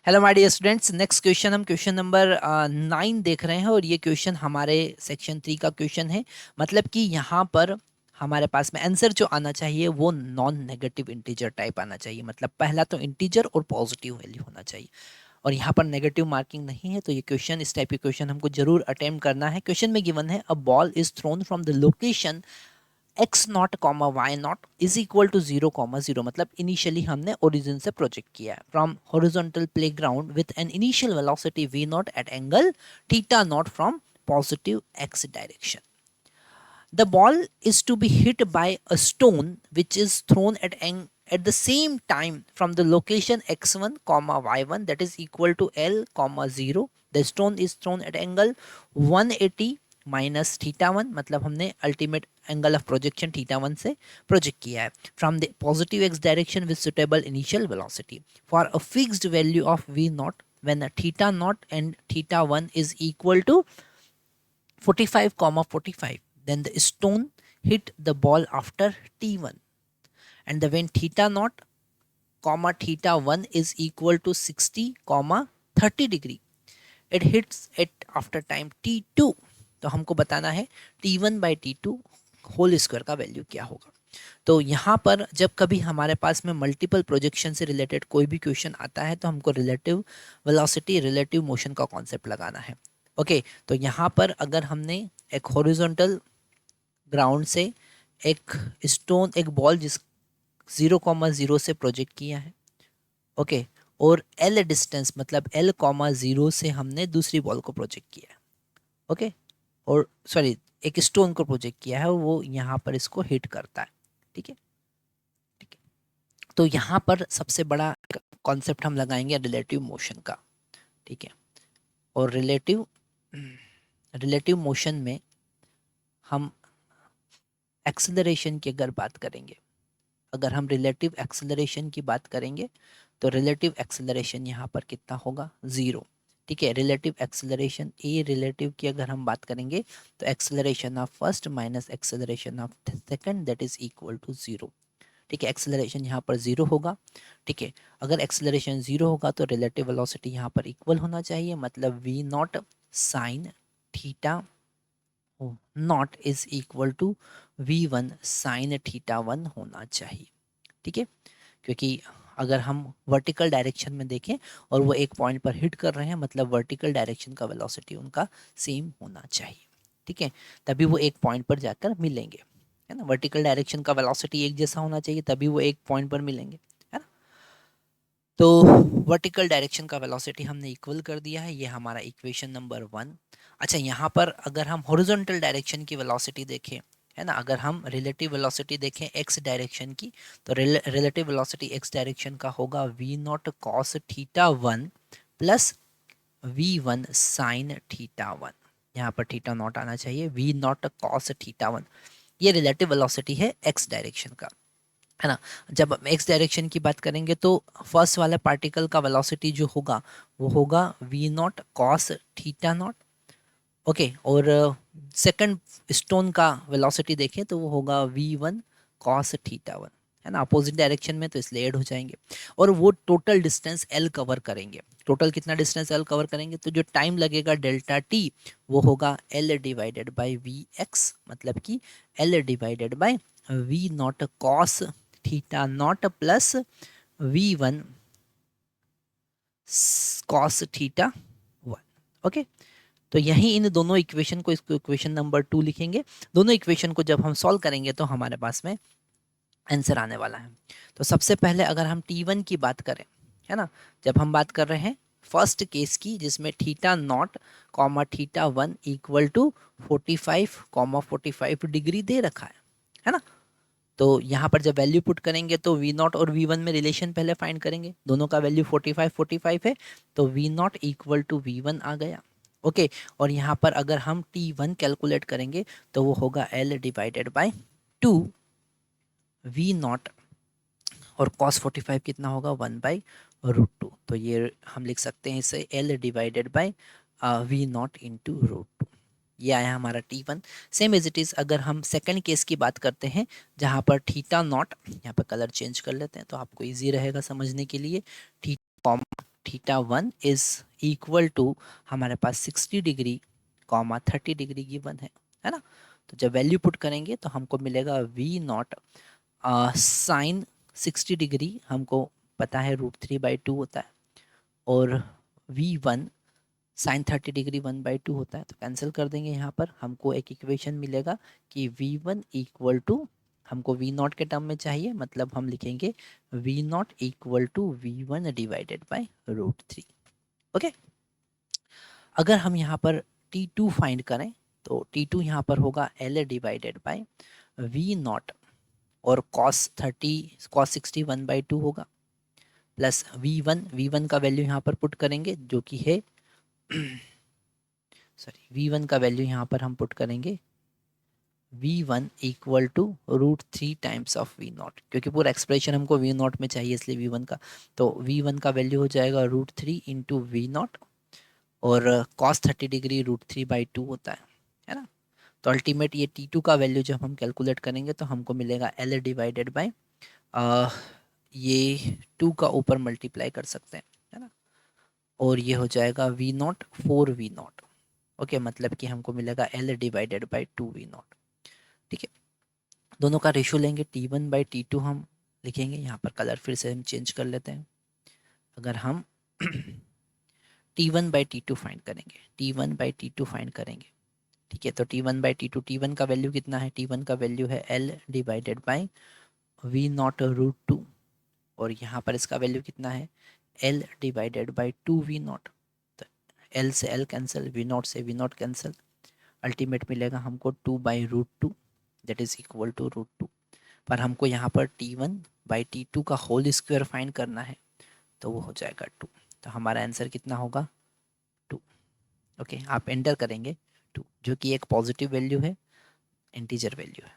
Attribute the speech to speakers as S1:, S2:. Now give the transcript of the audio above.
S1: Hello my dear students, next question हम question number 9 देख रहे हैं और ये क्वेश्चन हमारे सेक्शन 3 का क्वेश्चन है। मतलब कि यहाँ पर हमारे पास में आंसर जो आना चाहिए वो नॉन नेगेटिव इंटीजर टाइप आना चाहिए। मतलब पहला तो इंटीजर और पॉजिटिव वैल्यू होना चाहिए और यहाँ पर नेगेटिव मार्किंग नहीं है। तो ये क्वेश्चन, इस टाइप के क्वेश्चन हमको जरूर अटेम्प्ट करना है। क्वेश्चन में गिवन है a ball is thrown from the location x not comma y not is equal to 0,0। मतलब इनिशियली हमने ओरिजिन से प्रोजेक्ट किया है from horizontal playground with an initial velocity v not at angle theta not from positive x direction. The ball is to be hit by a stone which is thrown at the same time from the location x1 comma y1 that is equal to l comma 0. The stone is thrown at angle 180 minus theta one. मतलब हमने ultimate angle of projection theta one से project किया है from the positive x direction with suitable initial velocity for a fixed value of v not when theta not and theta one is equal to 45,45. Then the stone hit the ball after t1, and the when theta naught comma theta 1 is equal to 60 comma 30 degree, it hits it after time t2. तो हमको बताना है t1 by t2 whole square का value क्या होगा। तो यहाँ पर जब कभी हमारे पास में मल्टीपल प्रोजेक्शन से रिलेटेड कोई भी क्वेश्चन आता है तो हमको रिलेटिव वेलोसिटी, रिलेटिव मोशन का कॉन्सेप्ट लगाना है। ओके, तो यहाँ पर अगर हमने एक हॉरिजॉन्टल ग्राउंड से एक स्टोन, एक बॉल जिस 0,0 से प्रोजेक्ट किया है, ओके, और एल डिस्टेंस मतलब l,0 से हमने दूसरी बॉल को प्रोजेक्ट किया है, ओके, और सॉरी एक स्टोन को प्रोजेक्ट किया है और वो यहाँ पर इसको हिट करता है। ठीक है, ठीक है। तो यहाँ पर सबसे बड़ा कॉन्सेप्ट हम लगाएंगे रिलेटिव मोशन का। ठीक है, और रिलेटिव रिलेटिव मोशन में हम एक्सेलरेशन की अगर बात करेंगे, अगर हम रिलेटिव एक्सेलरेशन की बात करेंगे तो रिलेटिव एक्सेलरेशन यहाँ पर कितना होगा, 0। ठीक है, रिलेटिव एक्सेलरेशन ए रिलेटिव की अगर हम बात करेंगे तो acceleration of first minus acceleration of second that is equal to 0। ठीक है, एक्सेलरेशन यहाँ पर 0 होगा। ठीक है, अगर एक्सेलरेशन 0 होगा तो रिलेटिव वेलोसिटी यहाँ पर इक्वल होना चाहिए। मतलब v not sine theta not is equal to v1 sine theta 1 होना चाहिए। ठीक है, क्योंकि अगर हम वर्टिकल डायरेक्शन में देखें और वो एक पॉइंट पर हिट कर रहे हैं, मतलब वर्टिकल डायरेक्शन का वेलोसिटी उनका सेम होना चाहिए। ठीक है, तभी वो एक पॉइंट पर जाकर मिलेंगे, है ना। वर्टिकल डायरेक्शन का वेलोसिटी एक जैसा होना चाहिए तभी वो एक पॉइंट पर मिलेंगे, है ना। तो वर्टिकल डायरेक्शन का वेलोसिटी हमने इक्वल कर दिया है, ये हमारा इक्वेशन नंबर 1। अच्छा, यहाँ पर अगर हम हॉरिजॉन्टल डायरेक्शन की वेलोसिटी देखें, है ना, अगर हम रिलेटिव वेलोसिटी देखें एक्स डायरेक्शन की, तो रिलेटिव वेलोसिटी एक्स डायरेक्शन का होगा v not cos theta 1 plus v1 sine theta 1। यहाँ पर थीटा नॉट आना चाहिए, v नॉट कॉस थीटा 1। ये रिलेटिव वेलोसिटी है एक्स डायरेक्शन का, है ना। जब हम एक्स डायरेक्शन की बात करेंगे तो फर्स्ट वाला पार्टिकल का वेलोसिटी जो होगा वो होगा v not cos theta not, okay, और सेकंड स्टोन का वेलोसिटी देखें तो वो होगा v1 कॉस थीटा 1, है ना। अपोजिट डायरेक्शन में तो इसलिए ऐड हो जाएंगे और वो टोटल डिस्टेंस l कवर करेंगे। टोटल कितना डिस्टेंस l कवर करेंगे, तो जो टाइम लगेगा डेल्टा t वो होगा l divided by v x. मतलब कि l divided by v not cos theta not plus v1 cos theta 1। Okay, तो यही इन दोनों इक्वेशन को, इसको इक्वेशन नंबर 2 लिखेंगे। दोनों इक्वेशन को जब हम सॉल्व करेंगे तो हमारे पास में आंसर आने वाला है। तो सबसे पहले अगर हम t1 की बात करें, है ना, जब हम बात कर रहे हैं फर्स्ट केस की जिसमें theta not comma theta 1 equal to 45 comma 45 degree दे रखा है ना। तो यहाँ पर जब वैल्यू पुट करेंगे तो v नॉट और v1 में रिलेशन पहले फाइंड करेंगे। दोनों का वैल्यू 45 45 है, तो v not equal to v1 आ गया। ओके, और यहाँ पर अगर हम t1 कैलकुलेट करेंगे तो वो होगा l divided by 2 v not, और cos 45 कितना होगा 1/√2। तो ये हम लिख सकते हैं इसे l divided by v not into √2। ये आया हमारा t1। Same as it is अगर हम सेकंड केस की बात करते हैं जहाँ पर थीटा नॉट, यहाँ पर कलर चेंज कर लेते हैं तो आपको इजी रहेगा समझने के लिए। Theta theta 1 is equal to हमारे पास 60 डिग्री कॉमा 30 डिग्री गिवन है ना। तो जब वैल्यू पुट करेंगे तो हमको मिलेगा वी नॉट साइन 60 डिग्री हमको पता है √3/2 होता है, और V1 साइन 30 डिग्री 1/2 होता है। तो कैंसिल कर देंगे यहाँ पर, हमको एक इक्वेशन मिलेगा कि V1 इक्वल टू, हमको V0 के टर्म में चाहिए, मतलब हम लिखेंगे V0 equal to V1 divided by √3। Okay, अगर हम यहाँ पर T2 फाइंड करें तो T2 यहाँ पर होगा L डिवाइडेड बाय V0, और cos 60 1/2 होगा, प्लस V1 का वैल्यू यहाँ पर पुट करेंगे जो कि है सॉरी V1 का वैल्यू यहाँ पर हम पुट करेंगे V1 equal to √3 times of V0, क्योंकि पूरा एक्सप्रेशन हमको V0 में चाहिए इसलिए V1 का, तो V1 का वैल्यू हो जाएगा √3 इंटू V0, और cos 30 डिग्री √3/2 होता है ना। तो अल्टीमेट ये T2 का वैल्यू जब हम कैलकुलेट करेंगे तो हमको मिलेगा L डिवाइडेड बाय ये 2 का ऊपर मल्टीप्लाई कर सकते हैं, है ना, और ये हो जाएगा V0 4V0। ओके, मतलब कि हमको मिलेगा L डिवाइडेड बाय 2V0। ठीक है, दोनों का रेशियो लेंगे, T1/T2 हम लिखेंगे, यहाँ पर कलर फिर से हम चेंज कर लेते हैं। अगर हम T1/T2 फाइंड करेंगे, T1/T2 फाइंड करेंगे, ठीक है, तो T1/T2, T1 का वैल्यू कितना है, T1 का वैल्यू है L डिवाइडेड बाय V0 √2, और यहाँ पर इसका वैल्यू कितना है L डिवाइडेड बाय 2V0। तो L से L कैंसिल, V0 से V0 कैंसिल, अल्टीमेट मिलेगा हमको 2/√2 दैट इज इक्वल टू √2। पर हमको यहाँ पर T1/T2 का होल स्क्वायर फाइंड करना है, तो वो हो जाएगा 2। तो हमारा आंसर कितना होगा 2। ओके, आप एंटर करेंगे 2, जो कि एक पॉजिटिव वैल्यू है, इंटीजर वैल्यू है।